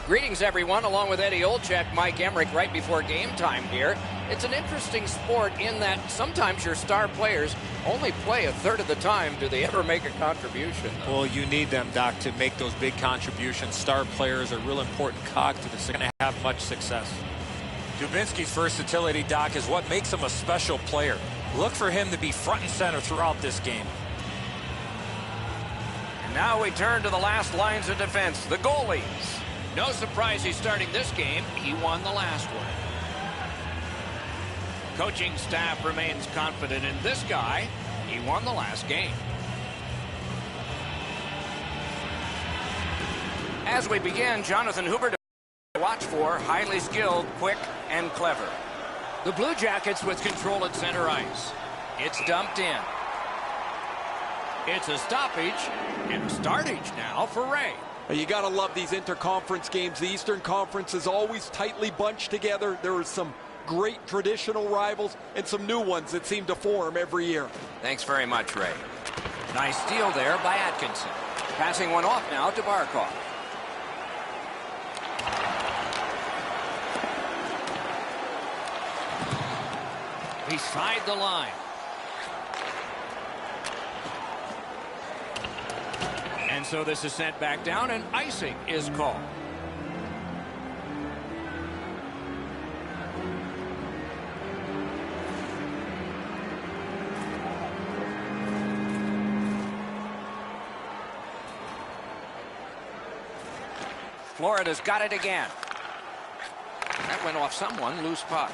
Greetings, everyone, along with Eddie Olczyk, Mike Emmerich, right before game time here. It's an interesting sport in that sometimes your star players only play a third of the time. Do they ever make a contribution, though? Well, you need them, Doc, to make those big contributions. Star players are a real important cog to this. They're going to have much success. Dubinsky's versatility, Doc, is what makes him a special player. Look for him to be front and center throughout this game. And now we turn to the last lines of defense, the goalies. No surprise he's starting this game. He won the last one. Coaching staff remains confident in this guy. He won the last game. As we begin, Jonathan Huber to watch for, highly skilled, quick, and clever. The Blue Jackets with control at center ice. It's dumped in. It's a stoppage and a startage now for Ray. You got to love these interconference games. The Eastern Conference is always tightly bunched together. There are some great traditional rivals and some new ones that seem to form every year. Thanks very much, Ray. Nice steal there by Atkinson. Passing one off now to Barkov. Beside the line. And so this is sent back down, and icing is called. Florida's got it again. That went off someone, loose puck.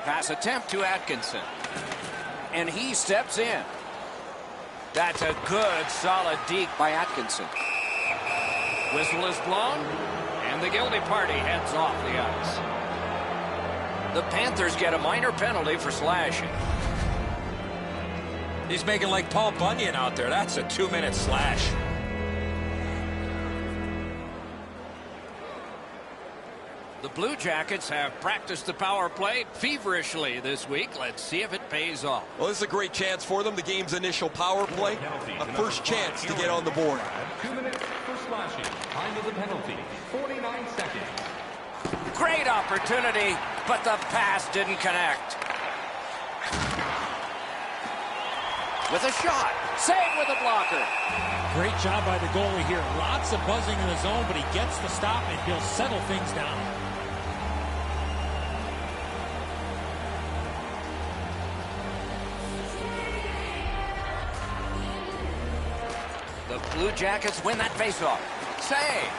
Pass attempt to Atkinson. And he steps in. That's a good, solid deke by Atkinson. Whistle is blown, and the guilty party heads off the ice. The Panthers get a minor penalty for slashing. He's making like Paul Bunyan out there. That's a 2-minute slash. The Blue Jackets have practiced the power play feverishly this week. Let's see if it pays off. Well, this is a great chance for them. The game's initial power play, a first chance to get on the board. 2 minutes for slashing. Time of the penalty, 49 seconds. Great opportunity, but the pass didn't connect. With a shot, saved with a blocker. Great job by the goalie here. Lots of buzzing in the zone, but he gets the stop and he'll settle things down. The Blue Jackets win that faceoff. Save.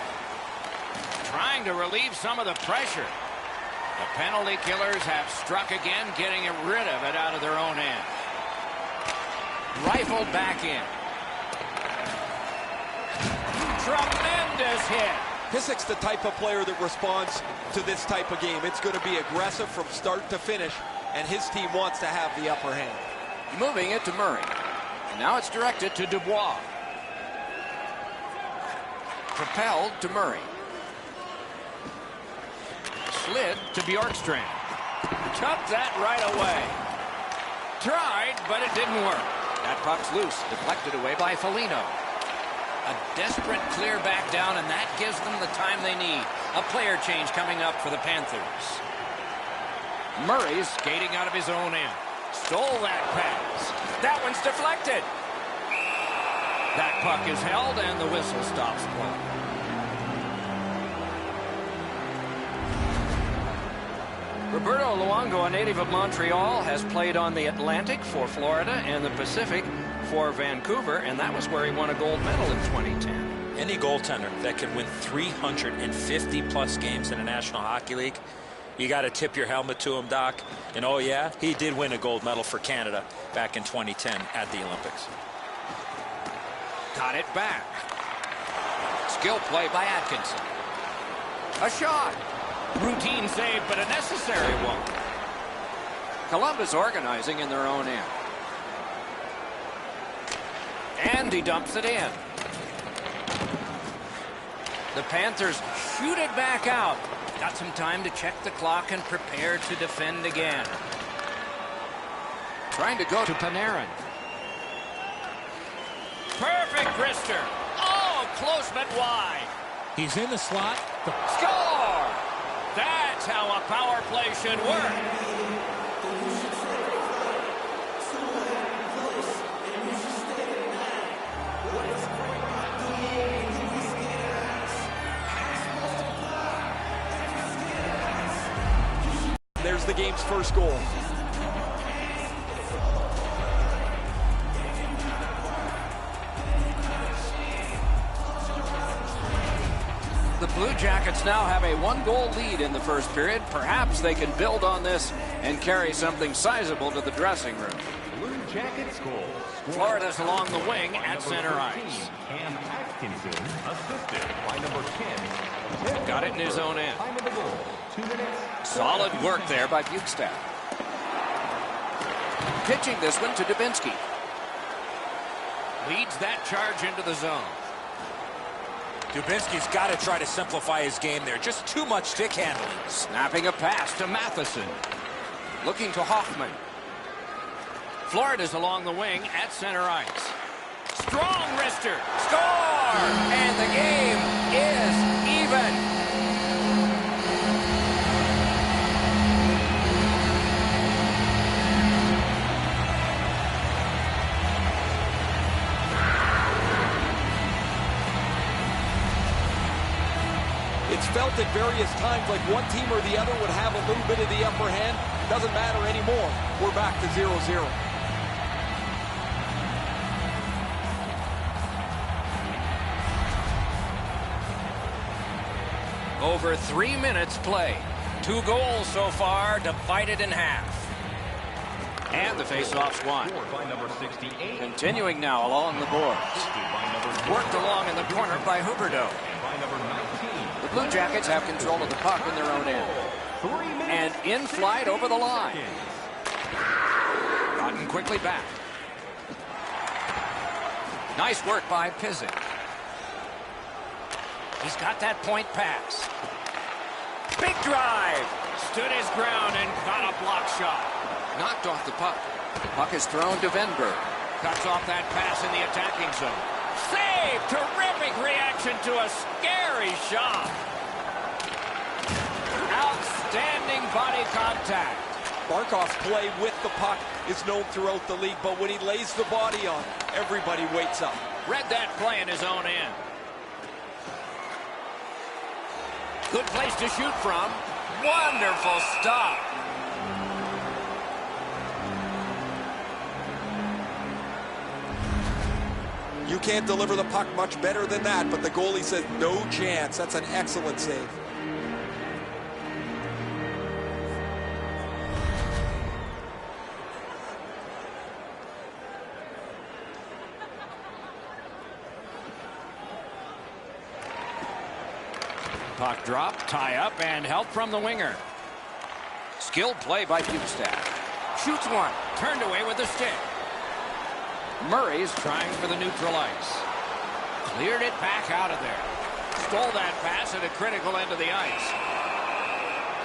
Trying to relieve some of the pressure. The penalty killers have struck again, getting rid of it out of their own end. Rifled back in. Tremendous hit. Pisic's the type of player that responds to this type of game. It's going to be aggressive from start to finish, and his team wants to have the upper hand. Moving it to Murray. And now it's directed to Dubois. Propelled to Murray. Slid to Bjorkstrand. Took that right away. Tried, but it didn't work. That puck's loose, deflected away by Foligno. A desperate clear back down, and that gives them the time they need. A player change coming up for the Panthers. Murray's skating out of his own end. Stole that pass. That one's deflected. That puck is held, and the whistle stops play. Roberto Luongo, a native of Montreal, has played on the Atlantic for Florida and the Pacific for Vancouver, and that was where he won a gold medal in 2010. Any goaltender that can win 350-plus games in the National Hockey League, you got to tip your helmet to him, Doc. And oh yeah, he did win a gold medal for Canada back in 2010 at the Olympics. Got it back. Skill play by Atkinson. A shot. Routine save, but a necessary one. Columbus organizing in their own end. And he dumps it in. The Panthers shoot it back out. Got some time to check the clock and prepare to defend again. Trying to go to Panarin. Perfect wrister. Oh, close but wide. He's in the slot. Score! That's how a power play should work. There's the game's first goal. The Blue Jackets now have a one-goal lead in the first period. Perhaps they can build on this and carry something sizable to the dressing room. Blue Jackets goal. Florida's along the wing at center ice. Cam Atkinson, assisted by number 10. Got it in his own end. Time of the goal, 2 minutes. Solid work there by Bukestad. Pitching this one to Dubinsky. Leads that charge into the zone. Dubinsky's got to try to simplify his game there. Just too much stick handling. Snapping a pass to Matheson. Looking to Hoffman. Florida's along the wing at center ice. Strong wrister. Score! And the game is even. It's felt at various times like one team or the other would have a little bit of the upper hand. Doesn't matter anymore. We're back to 0-0. Over 3 minutes play. 2 goals so far, divided in half. And the faceoff's won. Scored by number 68. Continuing now along the boards. Assisted by number Worked along in the corner by Huberdeau. and by number 19. The Blue Jackets have control of the puck in their own end. 3 minutes. And in flight over the line. seconds. Gotten quickly back. Nice work by Pizzic. He's got that point pass. Big drive. Stood his ground and got a block shot. Knocked off the puck. Puck is thrown to Venberg. Cuts off that pass in the attacking zone. Save! Terrific reaction to a scary shot. Outstanding body contact. Barkov's play with the puck is known throughout the league, but when he lays the body on, everybody waits up. Read that play in his own end. Good place to shoot from. Wonderful stop. You can't deliver the puck much better than that, but the goalie says no chance. That's an excellent save. Puck drop, tie up, and help from the winger. Skilled play by Bukestad. Shoots one, turned away with the stick. Murray's trying for the neutral ice. Cleared it back out of there. Stole that pass at a critical end of the ice.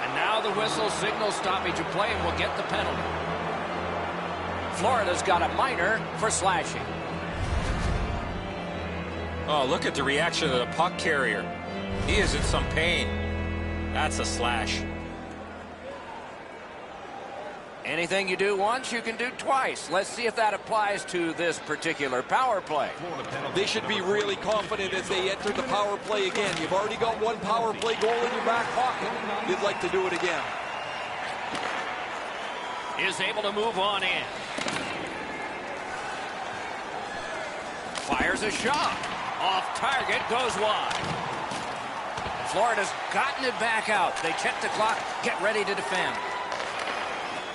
And now the whistle signals stoppage of play and will get the penalty. Florida's got a minor for slashing. Oh, look at the reaction of the puck carrier. He is in some pain. That's a slash. Anything you do once, you can do twice. Let's see if that applies to this particular power play. They should be really confident as they enter the power play again. You've already got one power play goal in your back pocket. You'd like to do it again. Is able to move on in. Fires a shot. Off target, goes wide. Florida's gotten it back out. They check the clock, get ready to defend.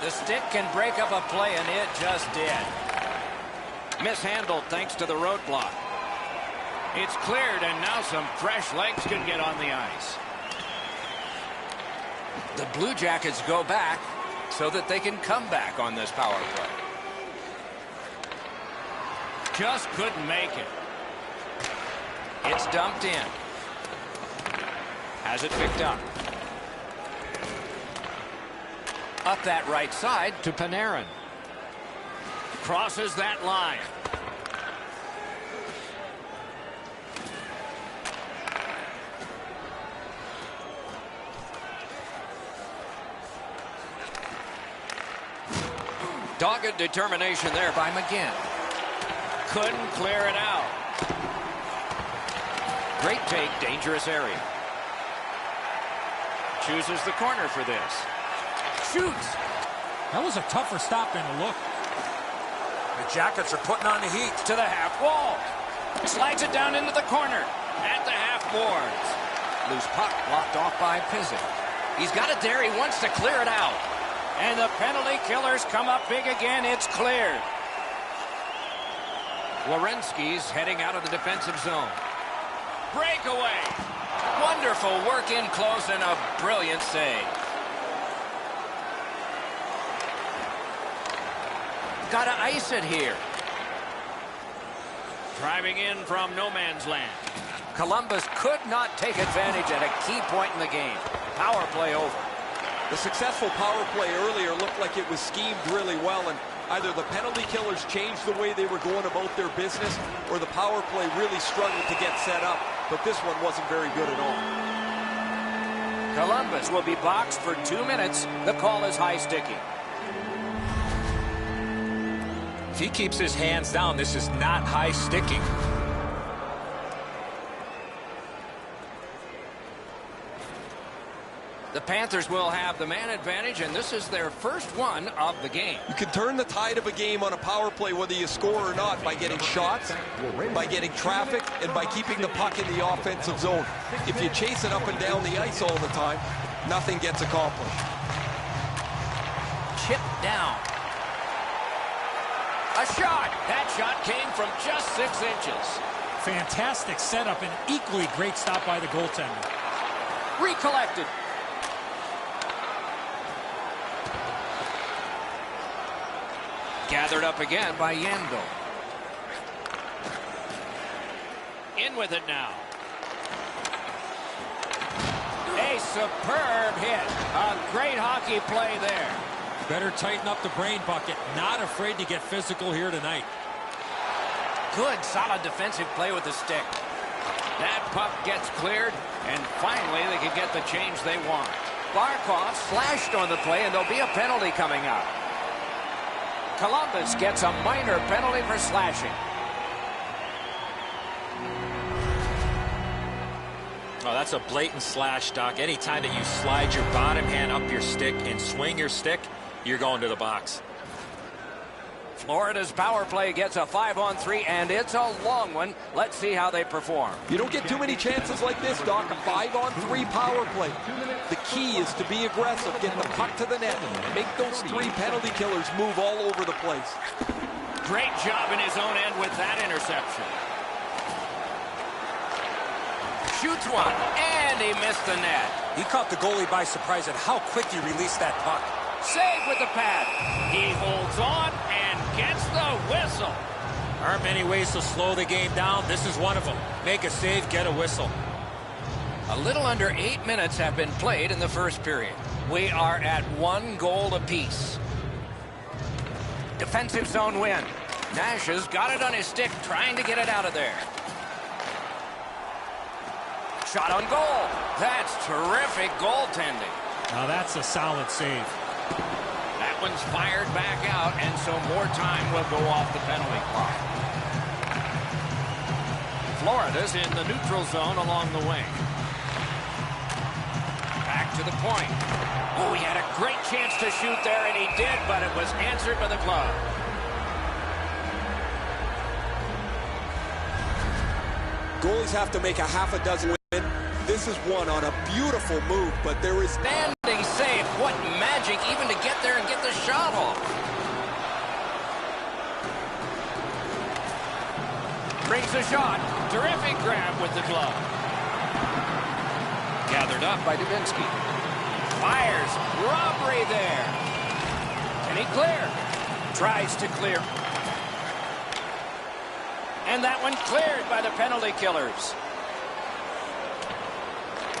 The stick can break up a play, and it just did. Mishandled thanks to the roadblock. It's cleared, and now some fresh legs can get on the ice. The Blue Jackets go back so that they can come back on this power play. Just couldn't make it. It's dumped in. Has it picked up. Up that right side to Panarin. Crosses that line. Dogged determination there by McGinn. Couldn't clear it out. Great take, dangerous area. Chooses the corner for this. Shoots. That was a tougher stop than it looked. The Jackets are putting on the heat. To the half wall. Slides it down into the corner. At the half boards. Loose puck blocked off by Pizzic. He's got it there. He wants to clear it out. And the penalty killers come up big again. It's cleared. Werenski's heading out of the defensive zone. Breakaway. Wonderful work in close and a brilliant save. Gotta ice it here. Driving in from no man's land. Columbus could not take advantage at a key point in the game. Power play over. The successful power play earlier looked like it was schemed really well, and either the penalty killers changed the way they were going about their business, or the power play really struggled to get set up, but this one wasn't very good at all. Columbus will be boxed for 2 minutes. The call is high sticking. If he keeps his hands down, this is not high sticking. The Panthers will have the man advantage, and this is their first one of the game. You can turn the tide of a game on a power play whether you score or not by getting shots, by getting traffic, and by keeping the puck in the offensive zone. If you chase it up and down the ice all the time, nothing gets accomplished. Chip down. A shot. That shot came from just 6 inches. Fantastic setup and equally great stop by the goaltender. Recollected. Gathered up again by Yandel. In with it now. A superb hit. A great hockey play there. Better tighten up the brain bucket. Not afraid to get physical here tonight. Good, solid defensive play with the stick. That puck gets cleared, and finally they can get the change they want. Barkov slashed on the play, and there'll be a penalty coming up. Columbus gets a minor penalty for slashing. Oh, that's a blatant slash, Doc. Anytime that you slide your bottom hand up your stick and swing your stick, you're going to the box. Florida's power play gets a 5-on-3, and it's a long one. Let's see how they perform. You don't get too many chances like this, Doc. A 5-on-3 power play. The key is to be aggressive, get the puck to the net, make those 3 penalty killers move all over the place. Great job in his own end with that interception. Shoots one, and he missed the net. He caught the goalie by surprise at how quick he released that puck. Save with the pad. He holds on and gets the whistle. There aren't many ways to slow the game down. This is one of them. Make a save, get a whistle. A little under 8 minutes have been played in the first period. We are at 1 goal apiece. Defensive zone win. Nash has got it on his stick, trying to get it out of there. Shot on goal. That's terrific goaltending. Now that's a solid save. That one's fired back out, and so more time will go off the penalty clock. Florida's in the neutral zone along the wing. Back to the point. Oh, he had a great chance to shoot there, and he did, but it was answered by the glove. Goalies have to make a half a dozen win. This is one on a beautiful move, but there is... Standing save. What magic even to get there and get the shot off. Brings the shot. Terrific grab with the glove. Gathered up by Dubinsky. Fires. Robbery there. Can he clear? Tries to clear. And that one cleared by the penalty killers.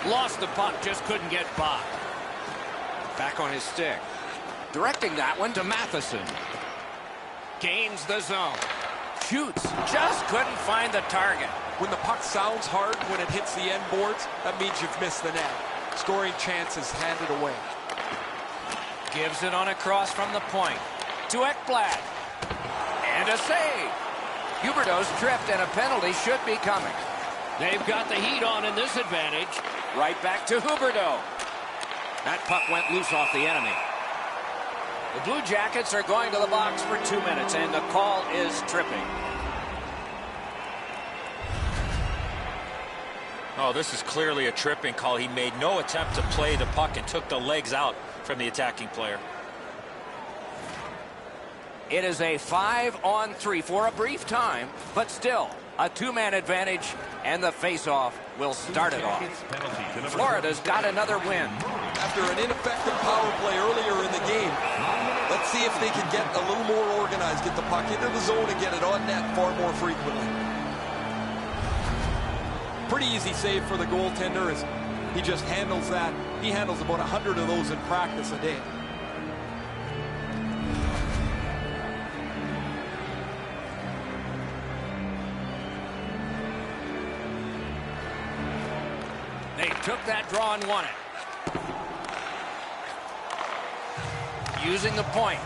Lost the puck, just couldn't get by. Back on his stick. Directing that one to Matheson. Gains the zone. Shoots. Just couldn't find the target. When the puck sounds hard when it hits the end boards, that means you've missed the net. Scoring chances handed away. Gives it on across from the point. to Ekblad. And a save. Huberdeau's tripped, and a penalty should be coming. They've got the heat on in this advantage. Right back to Huberdeau. That puck went loose off the enemy. The Blue Jackets are going to the box for 2 minutes, and the call is tripping. Oh, this is clearly a tripping call. He made no attempt to play the puck and took the legs out from the attacking player. It is a 5-on-3 for a brief time, but still a two-man advantage, and the face-off will start it off. Florida's got another win. After an ineffective power play earlier in the game, let's see if they can get a little more organized, get the puck into the zone and get it on net far more frequently. Pretty easy save for the goaltender as he just handles that. He handles about 100 of those in practice a day. They took that draw and won it. Using the point.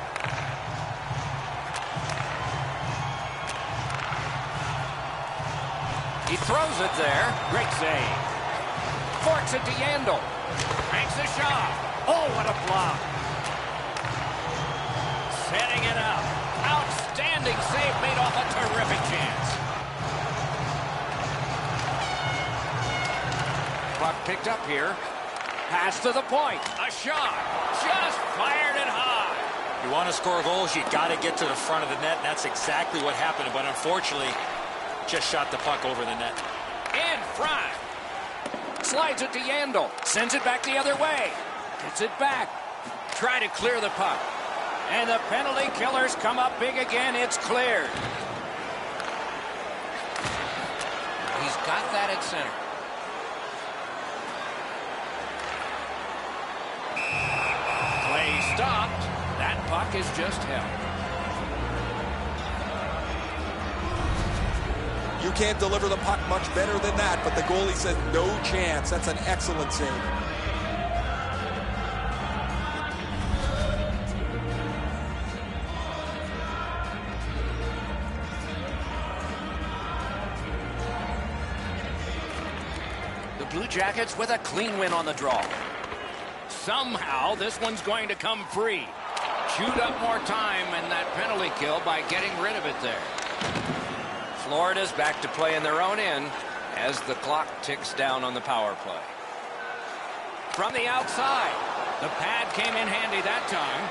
He throws it there. Great save. Forks it to Yandel. Makes a shot. Oh, what a block. Setting it up. Outstanding save made off a terrific chance. Puck picked up here. Pass to the point. A shot. Just fired it high. You want to score goals, you got to get to the front of the net, and that's exactly what happened. But unfortunately, just shot the puck over the net. In front. Slides it to Yandel. Sends it back the other way. Gets it back. Try to clear the puck. And the penalty killers come up big again. It's cleared. He's got that at center. Play stopped. That puck is just held. You can't deliver the puck much better than that, but the goalie says no chance. That's an excellent save. The Blue Jackets with a clean win on the draw. Somehow this one's going to come free. Chewed up more time and that penalty kill by getting rid of it there. Florida's back to play in their own end as the clock ticks down on the power play. From the outside, the pad came in handy that time.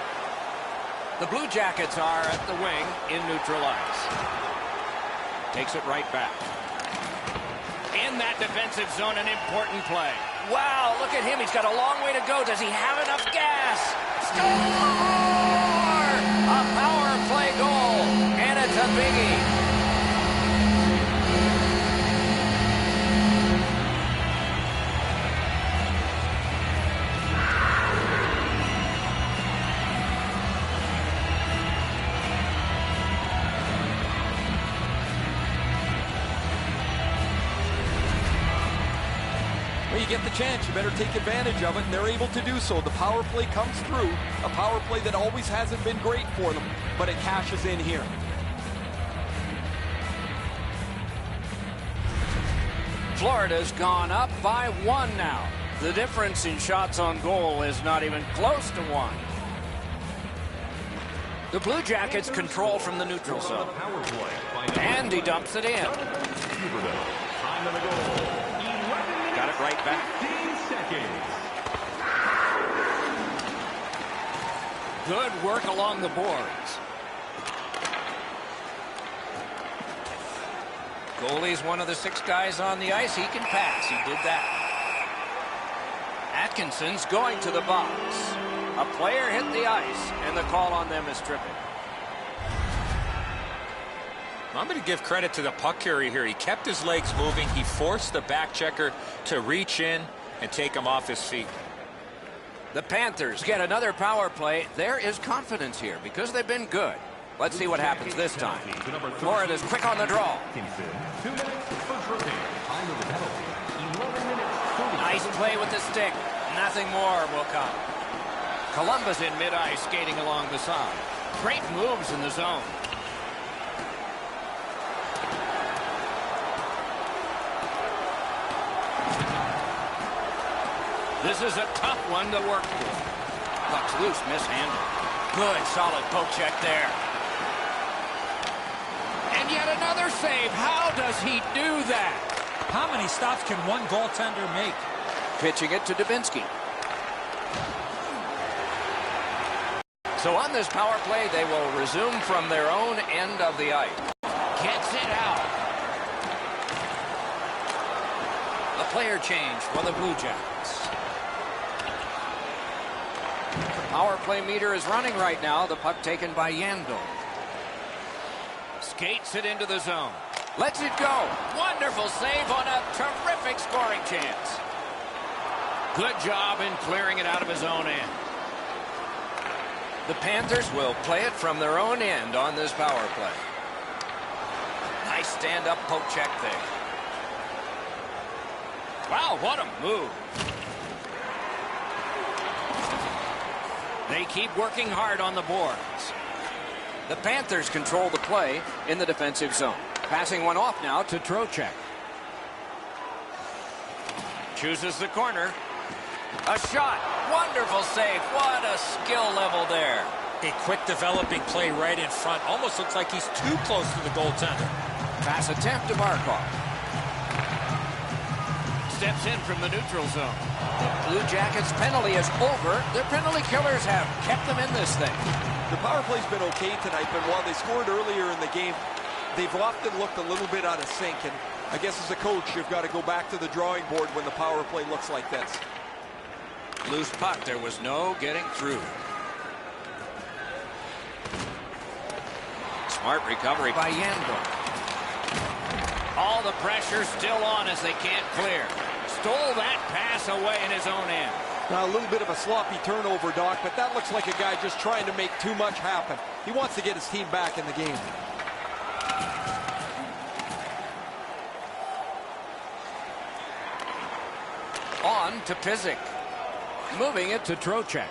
The Blue Jackets are at the wing in neutral ice. Takes it right back. In that defensive zone, an important play. Wow, look at him. He's got a long way to go. Does he have enough gas? Score! A power play goal, and it's a biggie. You get the chance, you better take advantage of it, and they're able to do so. The power play comes through, a power play that always hasn't been great for them, but it cashes in here. Florida's gone up by 1 now. The difference in shots on goal is not even close to 1. The Blue Jackets control from the neutral zone. And he dumps it in. Got it right back. Good work along the boards. Goalie's one of the 6 guys on the ice. He can pass. He did that. Atkinson's going to the box. A player hit the ice, and the call on them is tripping. I'm going to give credit to the puck carrier here. He kept his legs moving. He forced the back checker to reach in and take him off his feet. The Panthers get another power play. There is confidence here because they've been good. Let's see what happens this time. Florida's quick on the draw. Nice play with the stick. Nothing more will come. Columbus in mid-ice skating along the side. Great moves in the zone. This is a tough one to work through. Puck's loose, mishandled. Good, solid poke check there. And yet another save. How does he do that? How many stops can one goaltender make? Pitching it to Dubinsky. So on this power play, they will resume from their own end of the ice. Gets it out. A player change for the Blue Jackets. The power play meter is running right now. The puck taken by Yandel. Skates it into the zone. Lets it go. Wonderful save on a terrific scoring chance. Good job in clearing it out of his own end. The Panthers will play it from their own end on this power play. Nice stand-up poke check there. Wow, what a move. They keep working hard on the boards. The Panthers control the play in the defensive zone. Passing one off now to Trocheck. Chooses the corner. A shot. Wonderful save. What a skill level there. A quick developing play right in front. Almost looks like he's too close to the goaltender. Pass attempt to Markov. Steps in from the neutral zone. The Blue Jackets penalty is over. Their penalty killers have kept them in this thing. The power play's been okay tonight, but while they scored earlier in the game, they've often looked a little bit out of sync. And I guess as a coach, you've got to go back to the drawing board when the power play looks like this. Loose puck. There was no getting through. Smart recovery by Yandel. All the pressure still on as they can't clear. Stole that pass away in his own end. Now a little bit of a sloppy turnover, Doc, but that looks like a guy just trying to make too much happen. He wants to get his team back in the game. On to Pizik. Moving it to Trocheck.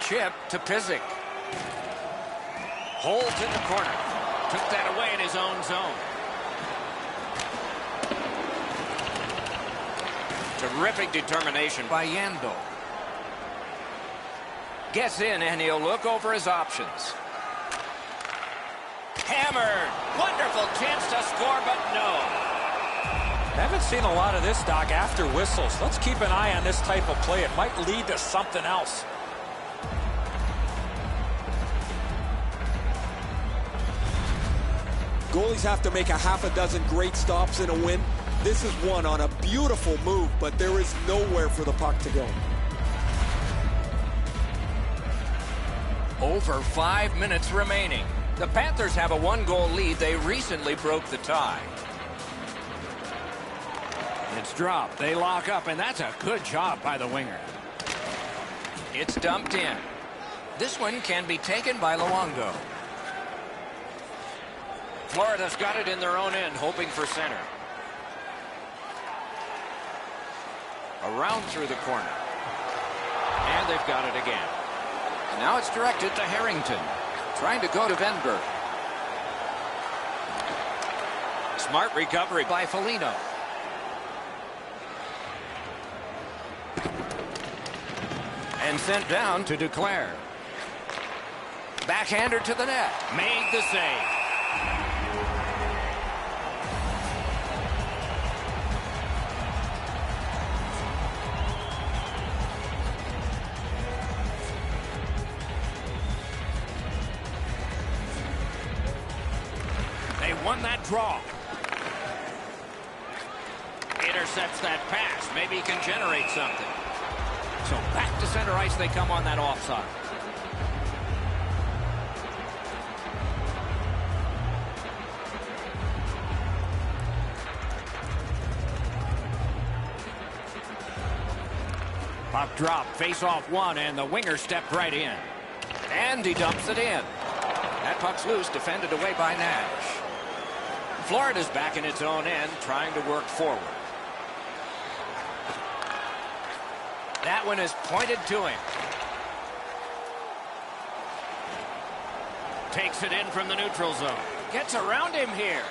Chip to Pizik. Holt in the corner. Took that away in his own zone. Terrific determination by Yandel. Gets in and he'll look over his options. Hammered. Wonderful chance to score, but no. I haven't seen a lot of this, Doc, after whistles. Let's keep an eye on this type of play. It might lead to something else. Goalies have to make a half a dozen great stops in a win. This is one on a beautiful move, but there is nowhere for the puck to go. Over 5 minutes remaining. The Panthers have a 1-goal lead. They recently broke the tie. It's dropped. They lock up, and that's a good job by the winger. It's dumped in. This one can be taken by Luongo. Florida's got it in their own end, hoping for center. Around through the corner. And they've got it again. And now it's directed to Harrington. Trying to go to Venberg. Smart recovery by Foligno. And sent down to Duclair. Backhander to the net. Made the save. They won that draw. Intercepts that pass. Maybe he can generate something. So back to center ice they come on that offside. Puck drop, face off one, and the winger stepped right in. And he dumps it in. That puck's loose, defended away by Nash. Florida's back in its own end, trying to work forward. That one is pointed to him. Takes it in from the neutral zone. Gets around him here.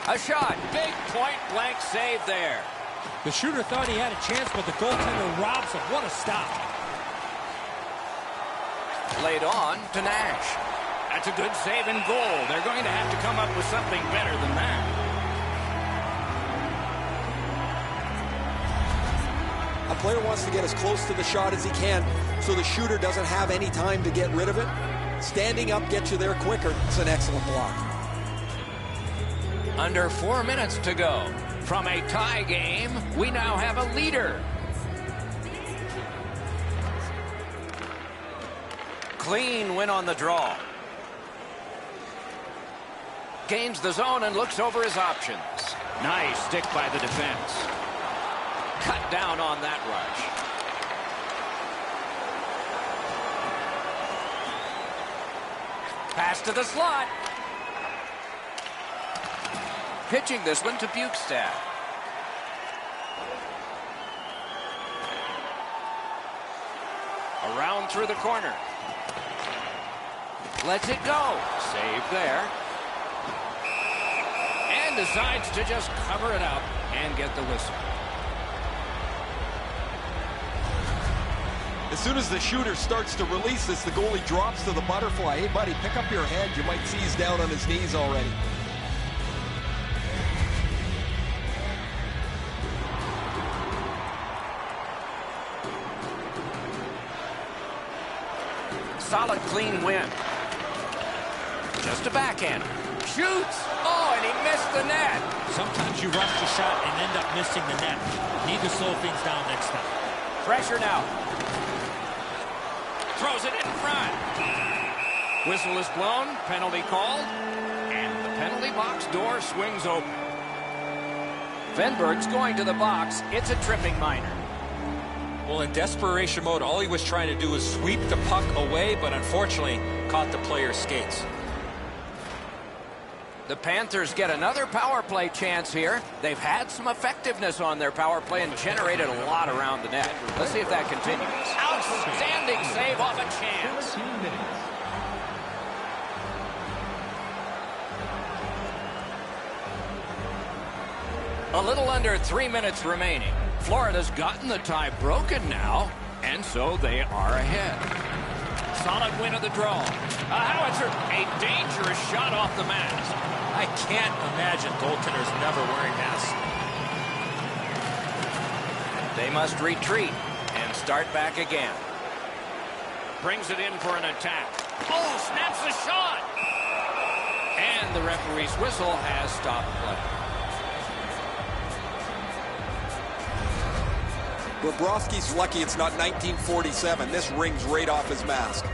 A shot. Big point-blank save there. The shooter thought he had a chance, but the goaltender robs him. What a stop. Played on to Nash. That's a good save and goal. They're going to have to come up with something better than that. A player wants to get as close to the shot as he can so the shooter doesn't have any time to get rid of it. Standing up gets you there quicker. It's an excellent block. Under 4 minutes to go. From a tie game, we now have a leader. Clean win on the draw. Gains the zone and looks over his options. Nice stick by the defense. Cut down on that rush. Pass to the slot. Pitching this one to Bukestad. Around through the corner. Lets it go. Save there. And decides to just cover it up and get the whistle. As soon as the shooter starts to release this, the goalie drops to the butterfly. Hey, buddy, pick up your head. You might see he's down on his knees already. Solid, clean win. Just a backhand. Shoots! Oh, and he missed the net. Sometimes you rush the shot and end up missing the net. Need to slow things down next time. Pressure now. Throws it in front. Whistle is blown. Penalty called. And the penalty box door swings open. Venberg's going to the box. It's a tripping minor. Well, in desperation mode, all he was trying to do was sweep the puck away, but unfortunately caught the player's skates. The Panthers get another power play chance here. They've had some effectiveness on their power play and generated a lot around the net. Let's see if that continues. Outstanding save off a chance. 13 minutes. A little under 3 minutes remaining. Florida's gotten the tie broken now, and so they are ahead. Solid win of the draw. A howitzer, a dangerous shot off the mask. I can't imagine goaltenders never wearing masks. They must retreat and start back again. Brings it in for an attack. Oh, snaps the shot! And the referee's whistle has stopped play. Bobrovsky's lucky it's not 1947. This rings right off his mask.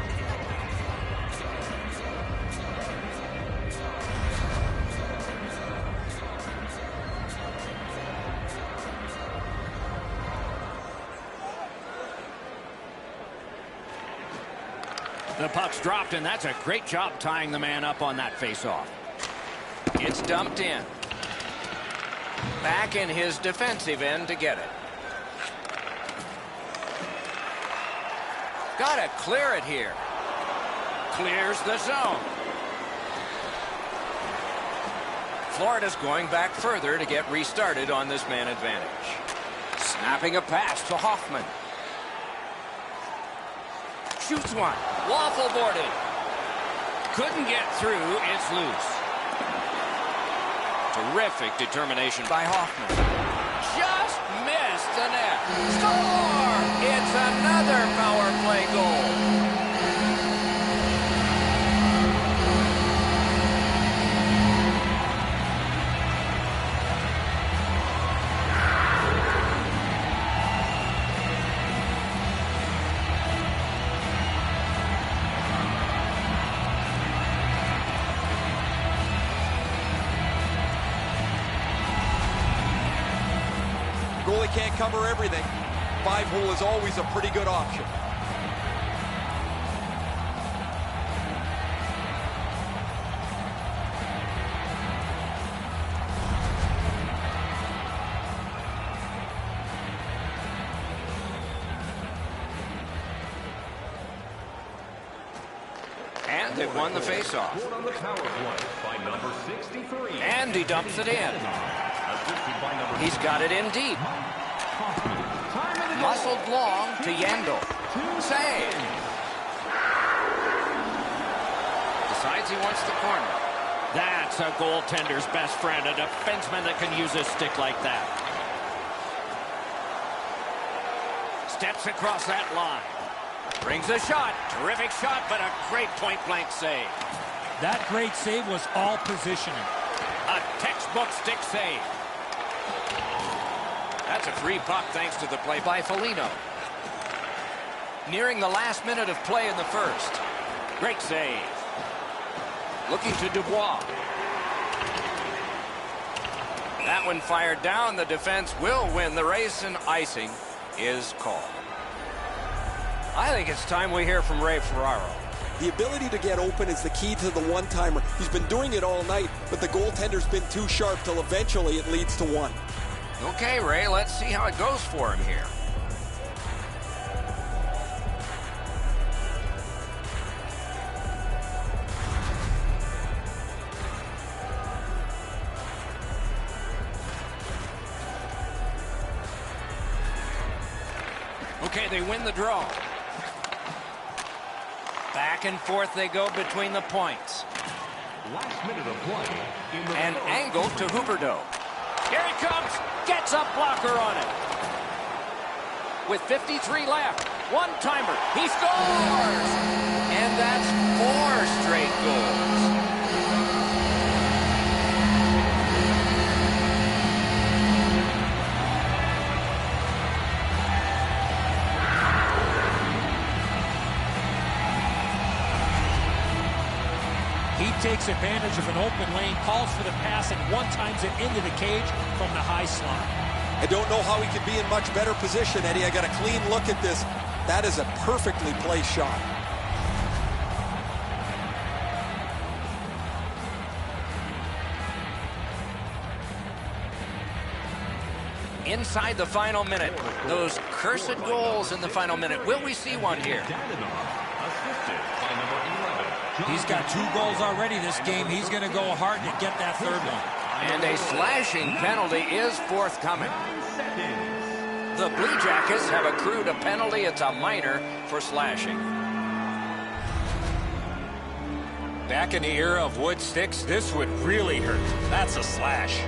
The puck's dropped, and that's a great job tying the man up on that faceoff. It's dumped in. Back in his defensive end to get it. Got to clear it here. Clears the zone. Florida's going back further to get restarted on this man advantage. Snapping a pass to Hoffman. Shoots one. Waffle boarded. Couldn't get through. It's loose. Terrific determination by Hoffman. Just missed the net. Score! It's another power play goal. Goalie can't cover everything. 5-hole is always a pretty good option. And They've won the faceoff. Scored on the power play by number 63. And he dumps it in. Assisted by number He's got it in deep. Time of the Muscled long to Yandel. Save. Decides he wants the corner. That's a goaltender's best friend, a defenseman that can use his stick like that. Steps across that line. Brings a shot. Terrific shot, but a great point-blank save. That great save was all positioning. A textbook stick save. That's a free puck thanks to the play by Foligno. Nearing the last minute of play in the first. Great save. Looking to Dubois. That one fired down. The defense will win the race, and icing is called. I think it's time we hear from Ray Ferraro. The ability to get open is the key to the one-timer. He's been doing it all night, but the goaltender's been too sharp till eventually it leads to one. Okay, Ray, let's see how it goes for him here. Okay, they win the draw. Back and forth they go between the points. last minute of play. And angled to Huberdeau. Here he comes. Gets a blocker on it. With 53 left. One-timer. He scores! And that's 4 straight goals. He takes advantage of an open lane, calls for the pass, and one-times it into the cage from the high slot. I don't know how he could be in much better position, Eddie. I got a clean look at this. That is a perfectly placed shot. Inside the final minute. Those cursed goals in the final minute. Will we see one here? Assisted by number 11. He's got 2 goals already this game. He's going to go hard to get that third one. And a slashing penalty is forthcoming. The Blue Jackets have accrued a penalty. It's a minor for slashing. Back in the era of wood sticks, this would really hurt. That's a slash.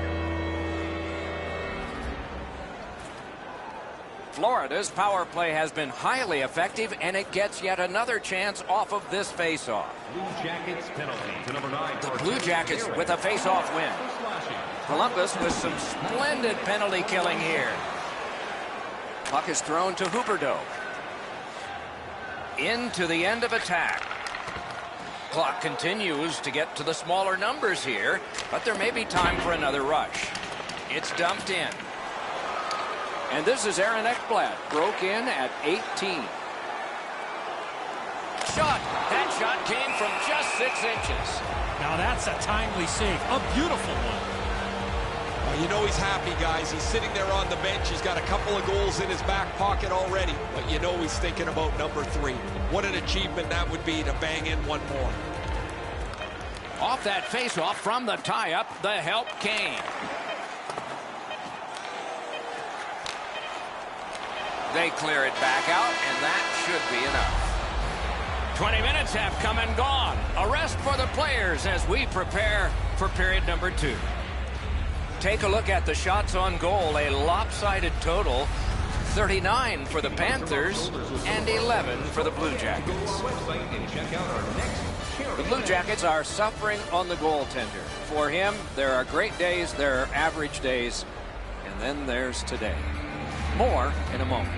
Florida's power play has been highly effective, and it gets yet another chance off of this faceoff. Blue Jackets penalty to number 9. The Blue Jackets with a faceoff win. Columbus with some splendid penalty killing here. Puck is thrown to Huberdeau. Into the end of attack. Clock continues to get to the smaller numbers here, but there may be time for another rush. It's dumped in. And this is Aaron Ekblad, broke in at 18. Shot. That shot came from just 6 inches. Now that's a timely save. A beautiful one. You know he's happy, guys. He's sitting there on the bench. He's got a couple of goals in his back pocket already. But you know he's thinking about number 3. What an achievement that would be to bang in one more. Off that faceoff from the tie-up, the help came. They clear it back out, and that should be enough. 20 minutes have come and gone. A rest for the players as we prepare for period number 2. Take a look at the shots on goal. A lopsided total. 39 for the Panthers and 11 for the Blue Jackets. The Blue Jackets are suffering on the goaltender. For him, there are great days, there are average days, and then there's today. More in a moment.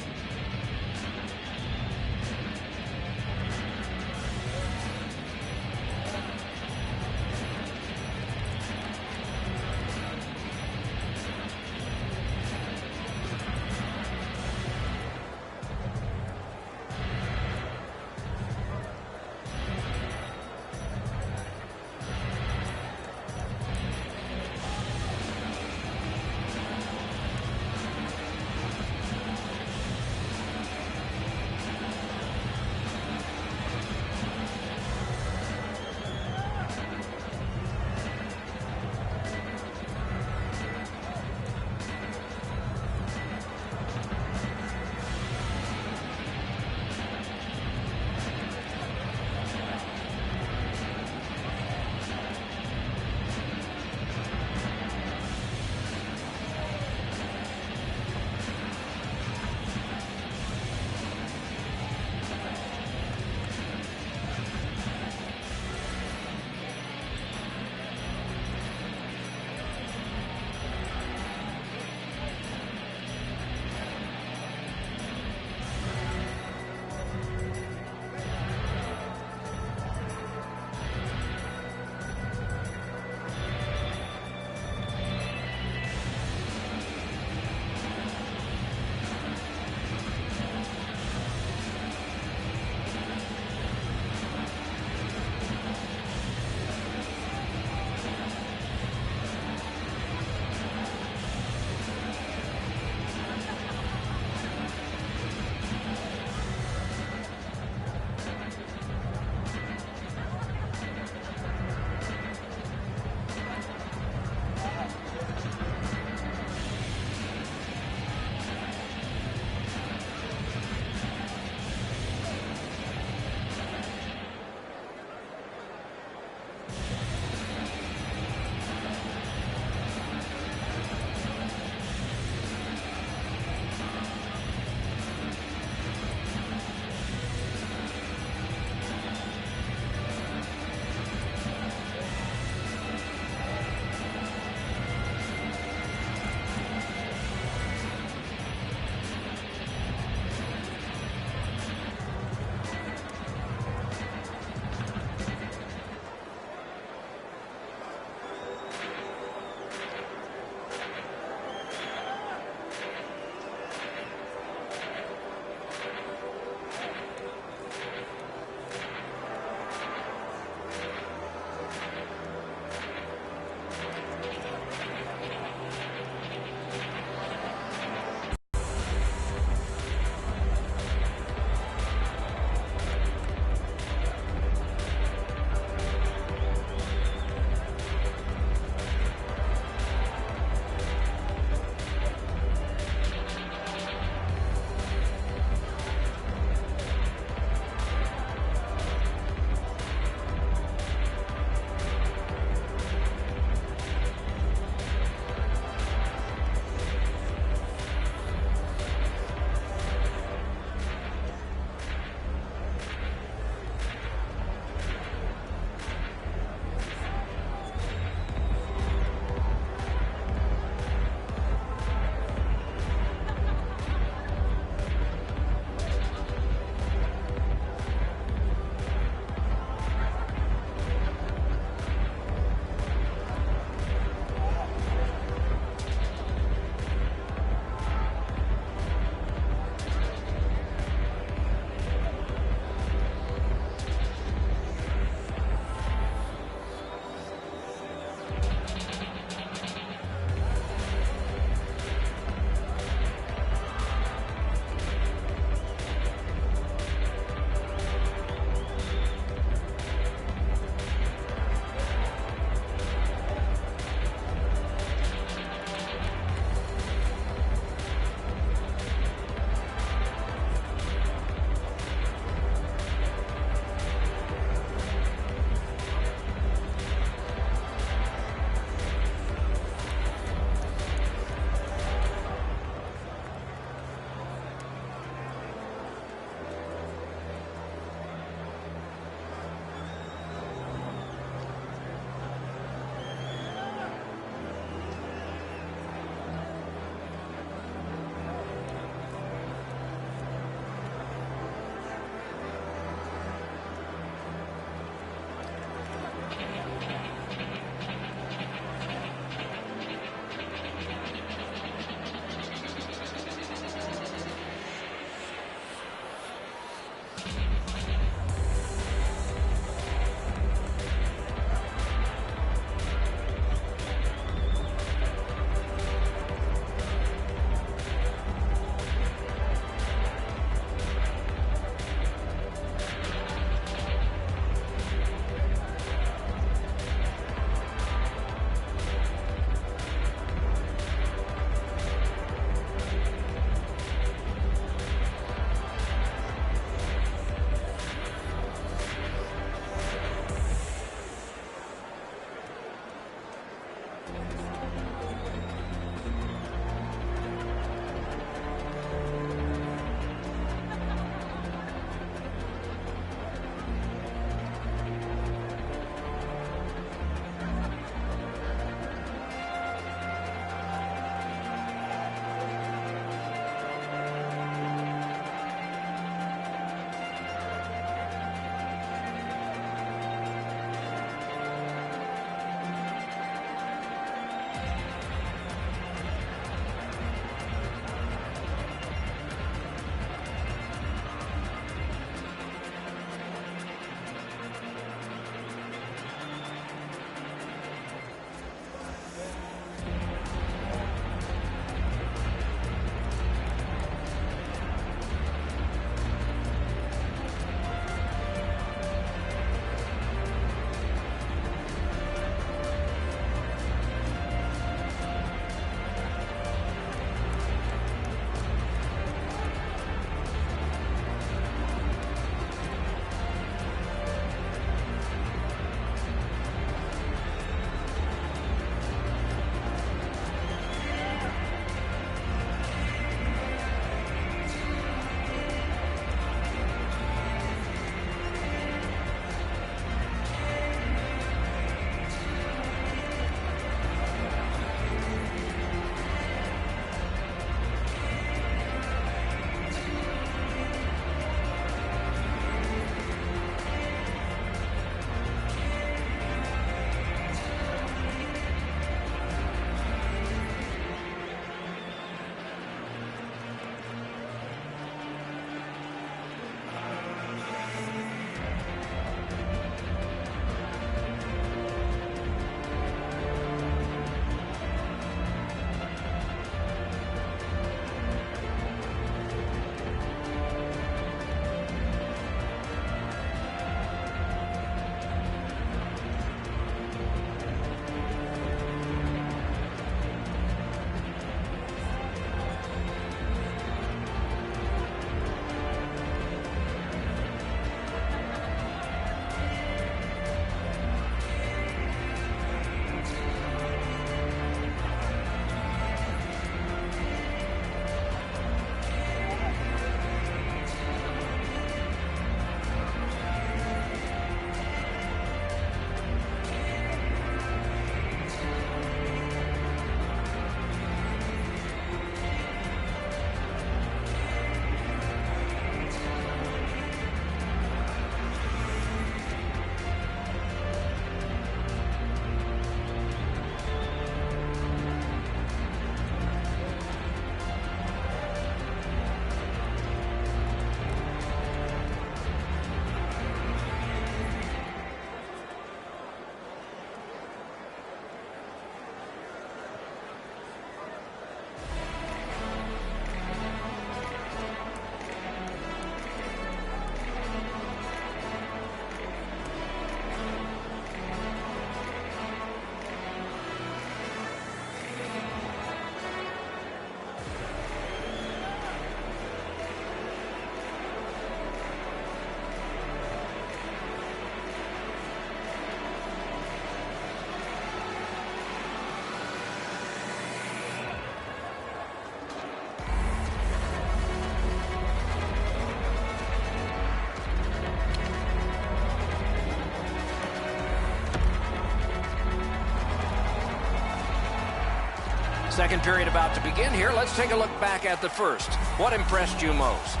Second period about to begin here. Let's take a look back at the first. What impressed you most?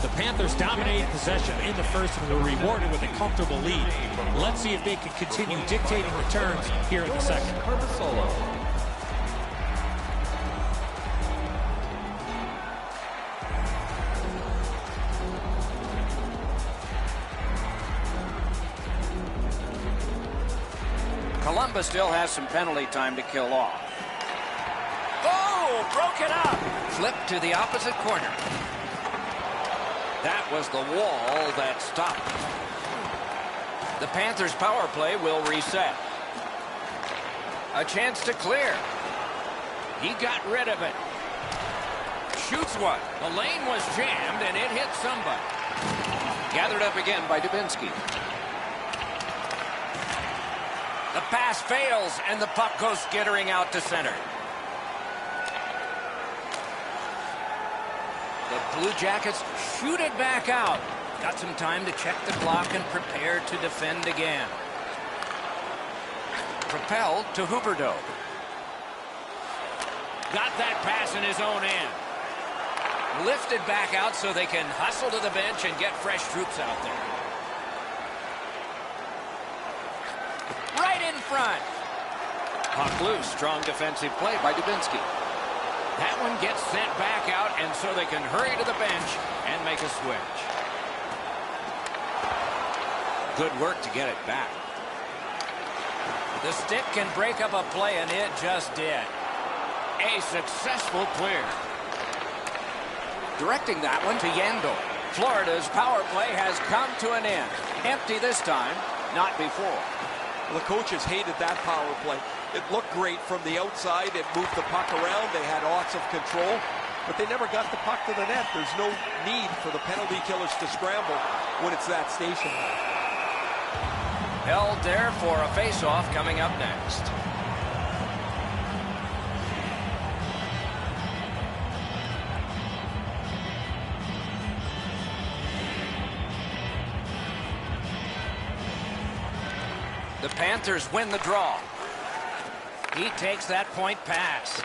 The Panthers dominated possession in the first and were rewarded with a comfortable lead. Let's see if they can continue dictating returns here in the second. Columbus still has some penalty time to kill off. Oh, broke it up. Flip to the opposite corner. That was the wall that stopped. The Panthers' power play will reset. A chance to clear. He got rid of it. Shoots one. The lane was jammed and it hit somebody. Gathered up again by Dubinsky. The pass fails, and the puck goes skittering out to center. The Blue Jackets shoot it back out. Got some time to check the clock and prepare to defend again. Propelled to Huberdeau. Got that pass in his own end. Lifted back out so they can hustle to the bench and get fresh troops out there. Right in front. Puck loose. Strong defensive play by Dubinsky. That one gets sent back out, and so they can hurry to the bench and make a switch. Good work to get it back. The stick can break up a play, and it just did. A successful clear. Directing that one to Yandel. Florida's power play has come to an end. Empty this time, not before. The coaches hated that power play. It looked great from the outside. It moved the puck around. They had lots of control, but they never got the puck to the net. There's no need for the penalty killers to scramble when it's that station. Held there for a face-off coming up next. The Panthers win the draw. He takes that point pass.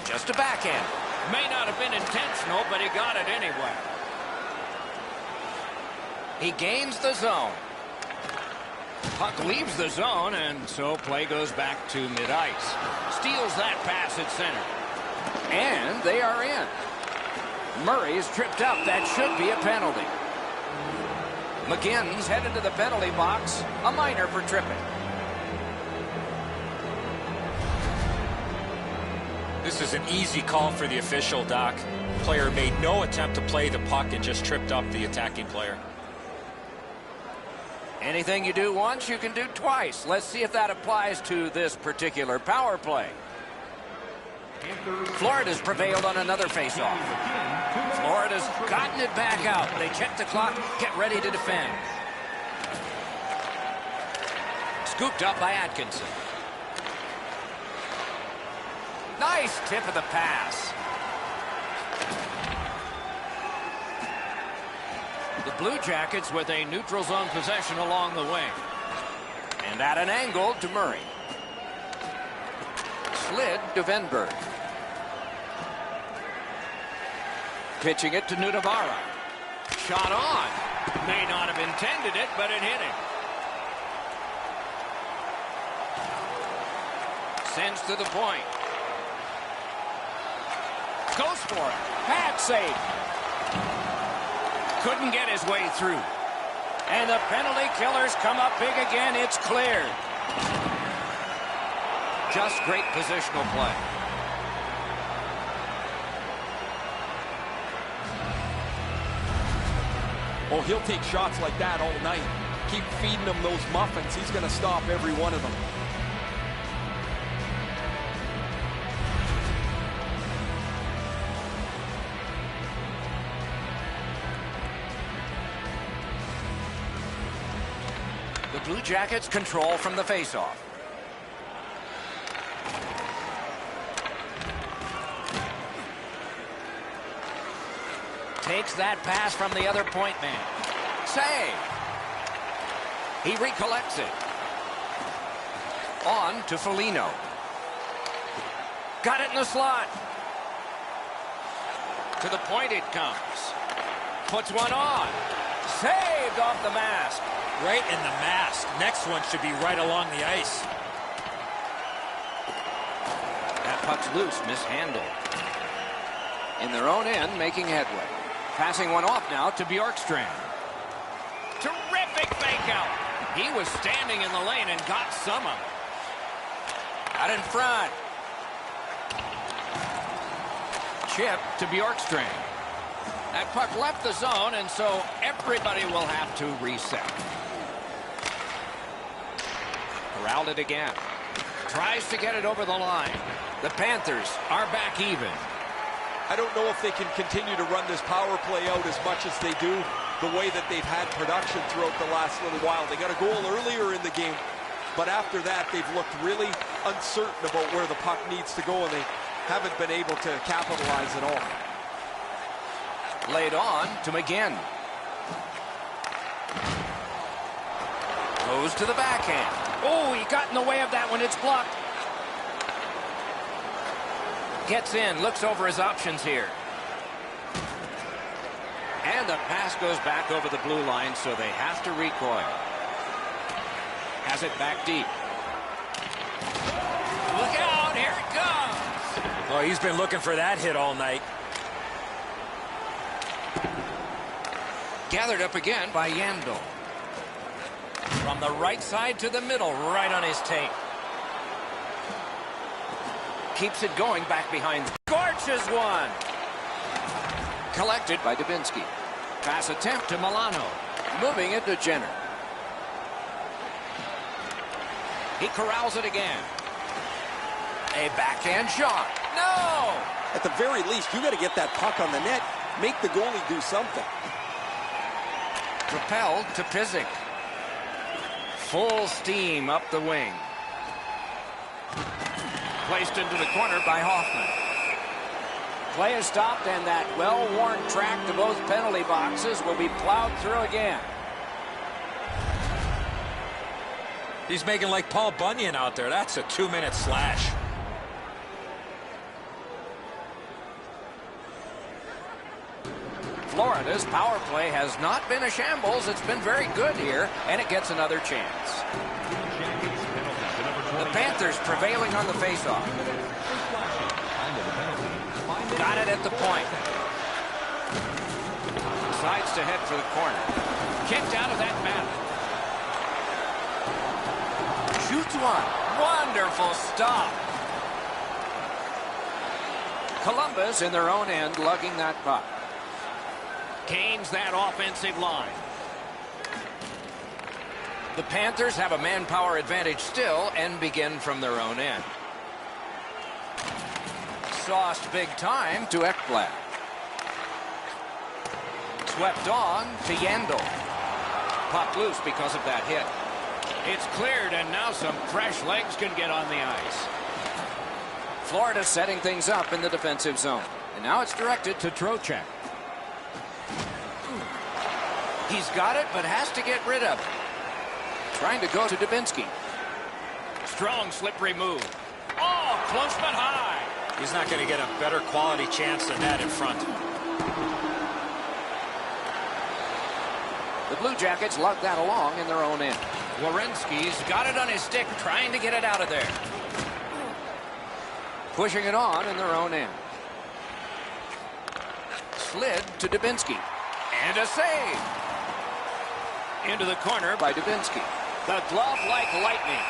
Just a backhand. May not have been intentional, but he got it anyway. He gains the zone. Puck leaves the zone, and so play goes back to mid-ice. Steals that pass at center. And they are in. Murray is tripped up. That should be a penalty. McGinn's headed to the penalty box. A minor for tripping. This is an easy call for the official, Doc. Player made no attempt to play the puck and just tripped up the attacking player. Anything you do once, you can do twice. Let's see if that applies to this particular power play. Florida's prevailed on another faceoff. Florida's gotten it back out. They check the clock, get ready to defend. Scooped up by Atkinson. Nice tip of the pass. The Blue Jackets with a neutral zone possession along the wing. And at an angle to Murray. Slid to Venberg. Pitching it to Nudavara. Shot on. May not have intended it, but it hit him. Sends to the point. Goes for it. Pad save. Couldn't get his way through. And the penalty killers come up big again. It's cleared. Just great positional play. Oh, he'll take shots like that all night. Keep feeding him those muffins. He's going to stop every one of them. The Blue Jackets control from the faceoff. Takes that pass from the other point man. Save. He recollects it. On to Foligno. Got it in the slot. To the point it comes. Puts one on. Saved off the mask. Right in the mask. Next one should be right along the ice. That puck's loose, mishandled. In their own end, making headway. Passing one off now to Bjorkstrand. Terrific fake out. He was standing in the lane and got some of it. Out in front. Chip to Bjorkstrand. That puck left the zone, and so everybody will have to reset. Corralled it again. Tries to get it over the line. The Panthers are back even. I don't know if they can continue to run this power play out as much as they do, the way that they've had production throughout the last little while. They got a goal earlier in the game, but after that, they've looked really uncertain about where the puck needs to go, and they haven't been able to capitalize at all. Laid on to McGinn. Goes to the backhand. Oh, he got in the way of that one. It's blocked. Gets in, looks over his options here. And the pass goes back over the blue line, so they have to recoil. Has it back deep. Look out, here it comes. Oh, he's been looking for that hit all night. Gathered up again by Yandel. From the right side to the middle, right on his tape. Keeps it going back behind. Scorches one. Collected by Dubinsky. Pass attempt to Milano. Moving it to Jenner. He corrals it again. A backhand shot. No! At the very least, you got to get that puck on the net. Make the goalie do something. Propelled to Pizik. Full steam up the wing. Placed into the corner by Hoffman. Play is stopped, and that well-worn track to both penalty boxes will be plowed through again. He's making like Paul Bunyan out there. That's a 2-minute slash. Florida's power play has not been a shambles. It's been very good here, and it gets another chance. The Panthers prevailing on the faceoff. Got it at the point. Decides to head for the corner. Kicked out of that battle. Shoots one. Wonderful stop. Columbus in their own end lugging that puck. Gains that offensive line. The Panthers have a manpower advantage still and begin from their own end. Sauced big time to Ekblad. Swept on to Yandel. Puck loose because of that hit. It's cleared, and now some fresh legs can get on the ice. Florida setting things up in the defensive zone. And now it's directed to Trocheck. He's got it, but has to get rid of it. Trying to go to Dubinsky. Strong, slippery move. Oh, close but high. He's not going to get a better quality chance than that in front. The Blue Jackets lug that along in their own end. Werenski's got it on his stick, trying to get it out of there. Pushing it on in their own end. Slid to Dubinsky. And a save. Into the corner by Dubinsky. The glove like lightning.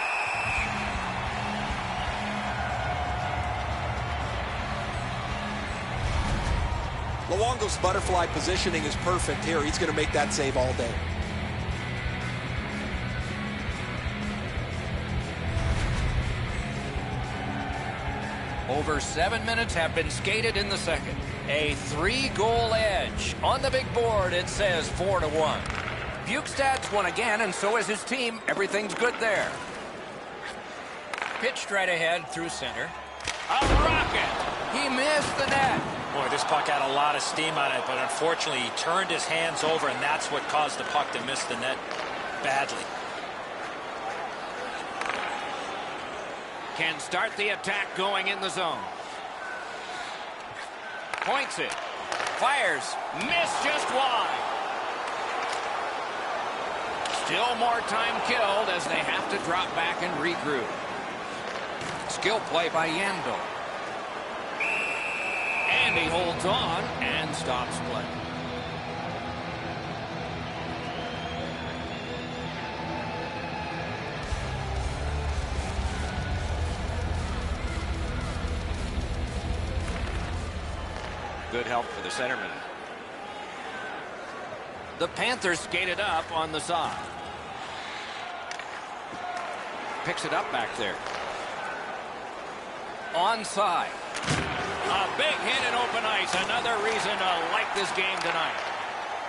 Luongo's butterfly positioning is perfect here. He's going to make that save all day. Over 7 minutes have been skated in the second. A 3-goal edge. On the big board, it says 4-1. Bukestad's won again, and so is his team. Everything's good there. Pitched right ahead through center. A rocket! He missed the net. Boy, this puck had a lot of steam on it, but unfortunately he turned his hands over, and that's what caused the puck to miss the net badly. can start the attack going in the zone. Points it. Fires. Missed just wide. Still more time killed as they have to drop back and regroup. Skill play by Yandel. And he holds on and stops play. Good help for the centerman. The Panthers skated up on the side. Picks it up back there. Onside. A big hit in open ice. Another reason to like this game tonight.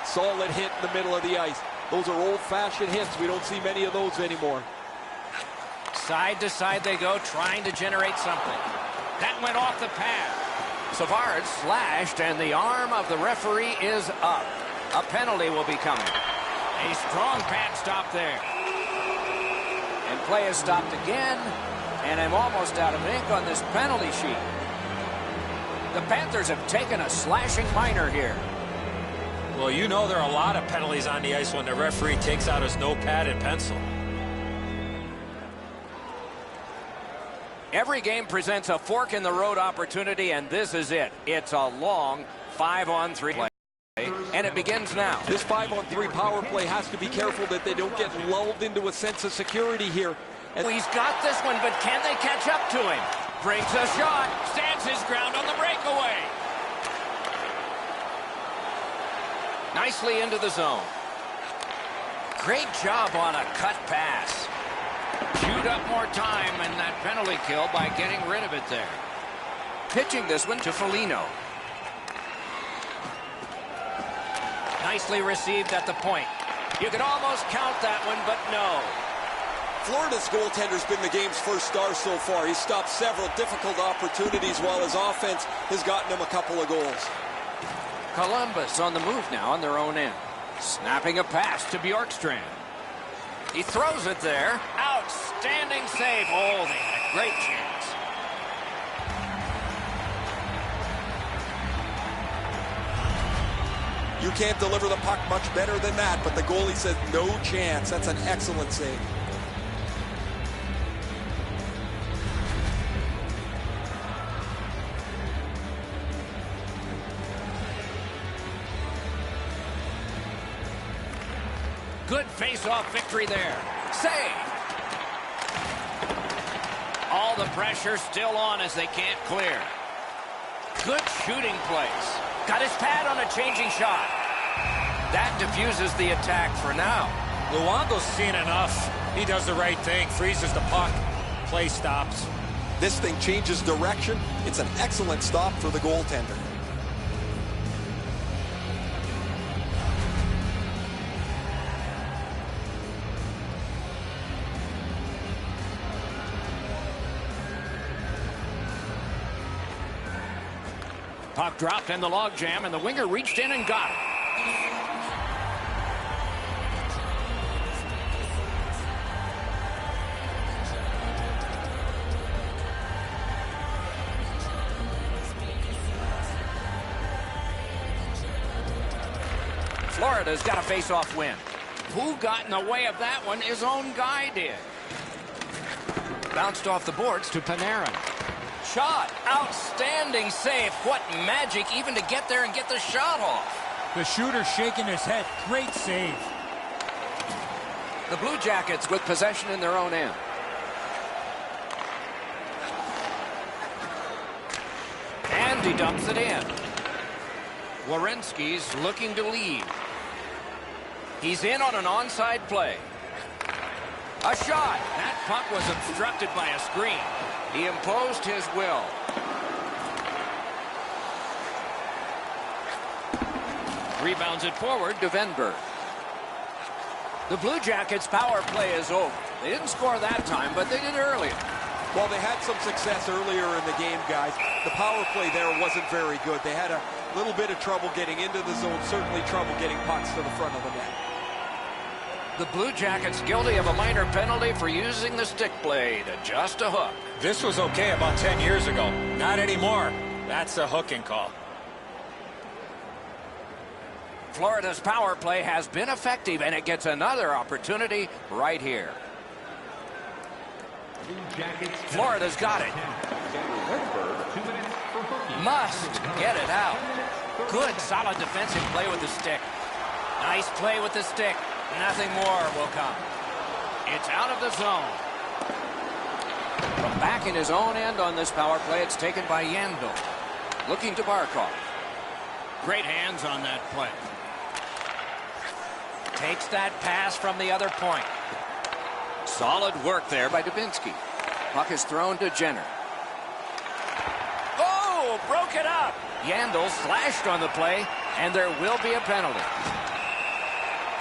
Solid hit in the middle of the ice. Those are old-fashioned hits. We don't see many of those anymore. Side to side they go, trying to generate something. That went off the pad. Savard slashed, and the arm of the referee is up. A penalty will be coming. A strong pad stop there. And play is stopped again, and I'm almost out of ink on this penalty sheet. The Panthers have taken a slashing minor here. Well, you know there are a lot of penalties on the ice when the referee takes out his notepad and pencil. Every game presents a fork-in-the-road opportunity, and this is it. It's a long 5-on-3 play, and it begins now. This 5-on-3 power play has to be careful that they don't get lulled into a sense of security here. And he's got this one, but can they catch up to him? Brings a shot, stands his ground on the breakaway. Nicely into the zone. Great job on a cut pass. Chewed up more time in that penalty kill by getting rid of it there. Pitching this one to Foligno. Nicely received at the point. You could almost count that one, but no. Florida's goaltender's been the game's first star so far. He's stopped several difficult opportunities while his offense has gotten him a couple of goals. Columbus on the move now on their own end. Snapping a pass to Bjorkstrand. He throws it there. Outstanding save. Oh, they had a great chance. You can't deliver the puck much better than that, but the goalie says no chance. That's an excellent save. Good face-off victory there. Save. All the pressure still on as they can't clear. Good shooting place. Got his pad on a changing shot. That diffuses the attack for now. Luongo's seen enough. He does the right thing, freezes the puck. Play stops. This thing changes direction. It's an excellent stop for the goaltender. Puck dropped in the logjam, and the winger reached in and got it. Florida's got a face-off win. Who got in the way of that one? His own guy did. Bounced off the boards to Panarin. Shot. Outstanding save. What magic even to get there and get the shot off. The shooter shaking his head. Great save. The Blue Jackets with possession in their own end. And he dumps it in. Werenski's looking to lead. He's in on an onside play. A shot. That puck was obstructed by a screen. He imposed his will. Rebounds it forward to Venberg. The Blue Jackets' power play is over. They didn't score that time, but they did earlier. Well, they had some success earlier in the game, guys. The power play there wasn't very good. They had a little bit of trouble getting into the zone, certainly trouble getting pucks to the front of the net. The Blue Jackets guilty of a minor penalty for using the stick blade. Just a hook. This was okay about 10 years ago. Not anymore. That's a hooking call. Florida's power play has been effective, and it gets another opportunity right here. Florida's got it. Must get it out. Good, solid defensive play with the stick. Nice play with the stick. Nothing more will come. It's out of the zone. From back in his own end on this power play, it's taken by Yandel. Looking to Barkov. Great hands on that play. Takes that pass from the other point. Solid work there by Dubinsky. Puck is thrown to Jenner. Oh, broke it up. Yandel slashed on the play, and there will be a penalty.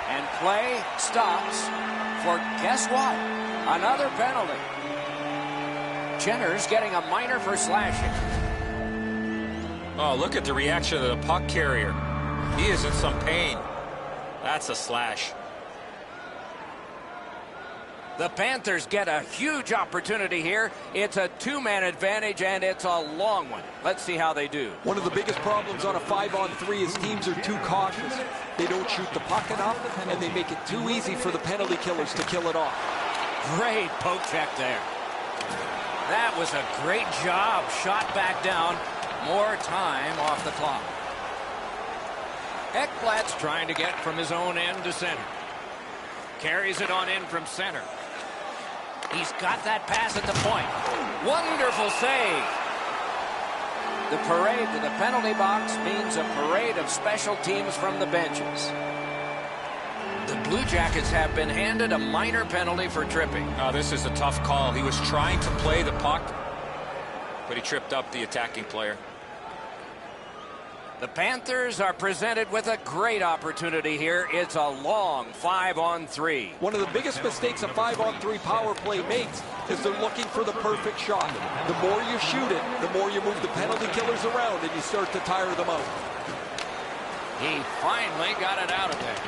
And play stops for, guess what? Another penalty. Jenner's getting a minor for slashing. Oh, look at the reaction of the puck carrier. He is in some pain. That's a slash. The Panthers get a huge opportunity here. It's a two-man advantage, and it's a long one. Let's see how they do. One of the biggest problems on a 5-on-3 is teams are too cautious. They don't shoot the puck enough, and they make it too easy for the penalty killers to kill it off. Great poke check there. That was a great job. Shot back down. More time off the clock. Ekblad's trying to get from his own end to center. Carries it on in from center. He's got that pass at the point. Wonderful save. The parade to the penalty box means a parade of special teams from the benches. The Blue Jackets have been handed a minor penalty for tripping. Oh, this is a tough call. He was trying to play the puck, but he tripped up the attacking player. The Panthers are presented with a great opportunity here. It's a long 5-on-3. One of the biggest mistakes a 5-on-3 power play makes is they're looking for the perfect shot. The more you shoot it, the more you move the penalty killers around, and you start to tire them out. He finally got it out of there.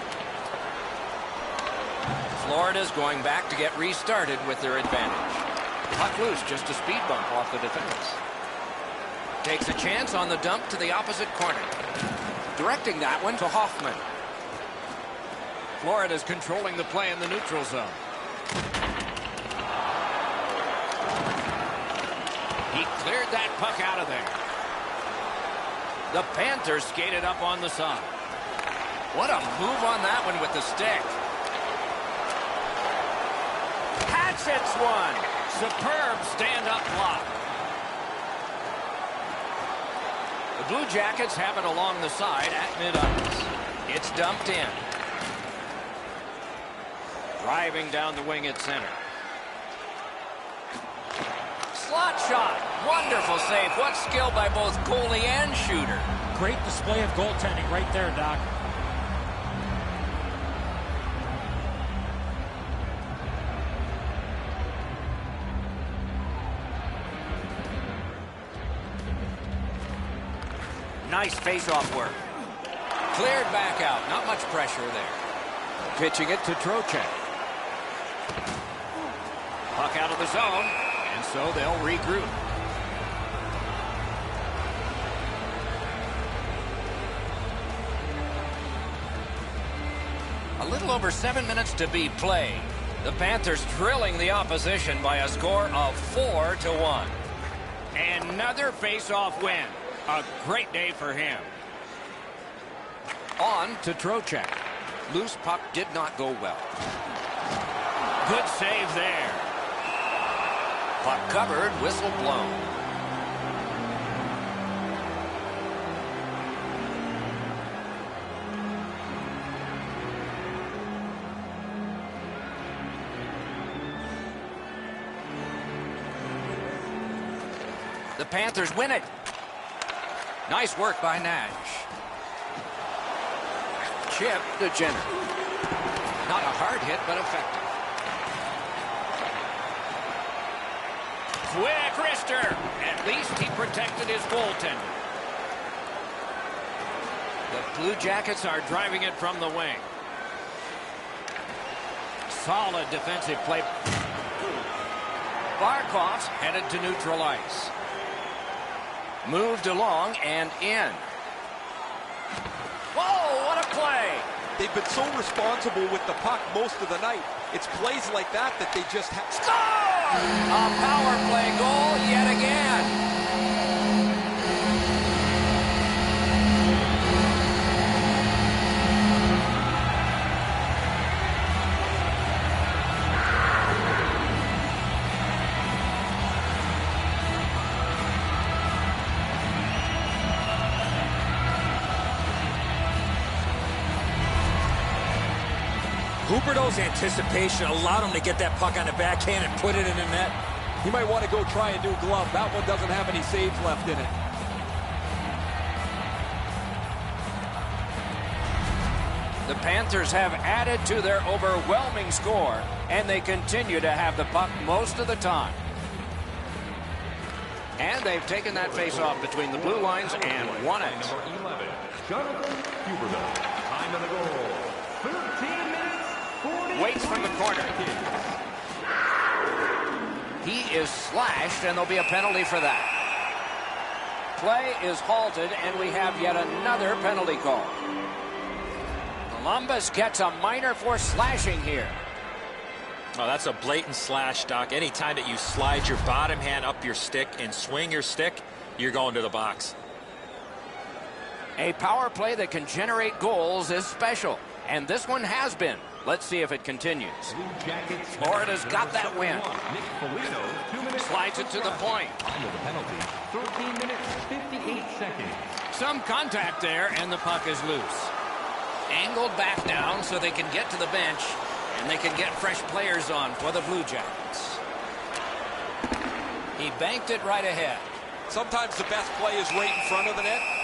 Florida's going back to get restarted with their advantage. Puck loose, just a speed bump off the defense. Takes a chance on the dump to the opposite corner. Directing that one to Hoffman. Florida's controlling the play in the neutral zone. He cleared that puck out of there. The Panthers skated up on the side. What a move on that one with the stick. Hatchets one. Superb stand-up block. The Blue Jackets have it along the side at mid-ice. It's dumped in. Driving down the wing at center. Slot shot. Wonderful save. What skill by both goalie and shooter. Great display of goaltending right there, Doc. Nice face-off work. Cleared back out. Not much pressure there. Pitching it to Trocheck. Puck out of the zone, and so they'll regroup. A little over 7 minutes to be played. The Panthers drilling the opposition by a score of 4-1. Another face-off win. A great day for him. On to Trocheck. Loose puck did not go well. Good save there. Puck covered, whistle blown. The Panthers win it. Nice work by Nash. Chip to Jenner. Not a hard hit, but effective. Quick wrister. At least he protected his goaltender. The Blue Jackets are driving it from the wing. Solid defensive play. Barkov's headed to neutral ice. Moved along and in. Whoa, what a play! They've been so responsible with the puck most of the night. It's plays like that that they just have. Score! A power play goal yet again. Huberdeau's anticipation allowed him to get that puck on the backhand and put it in the net. He might want to go try a new glove. That one doesn't have any saves left in it. The Panthers have added to their overwhelming score, and they continue to have the puck most of the time. And they've taken that face-off between the blue lines and 1X. Number 11, Jonathan Huberdeau. Time of the goal, 13 minutes, 40 Waits from the corner. He is slashed, and there'll be a penalty for that. Play is halted, and we have yet another penalty call. Columbus gets a minor for slashing here. Oh, that's a blatant slash, Doc. Anytime that you slide your bottom hand up your stick and swing your stick, you're going to the box. A power play that can generate goals is special, and this one has been. Let's see if it continues. Florida's got that win. Slides it to the point. Time of the penalty, 13 minutes, 58 seconds. Some contact there, and the puck is loose. Angled back down so they can get to the bench, and they can get fresh players on for the Blue Jackets. He banked it right ahead. Sometimes the best play is right in front of the net.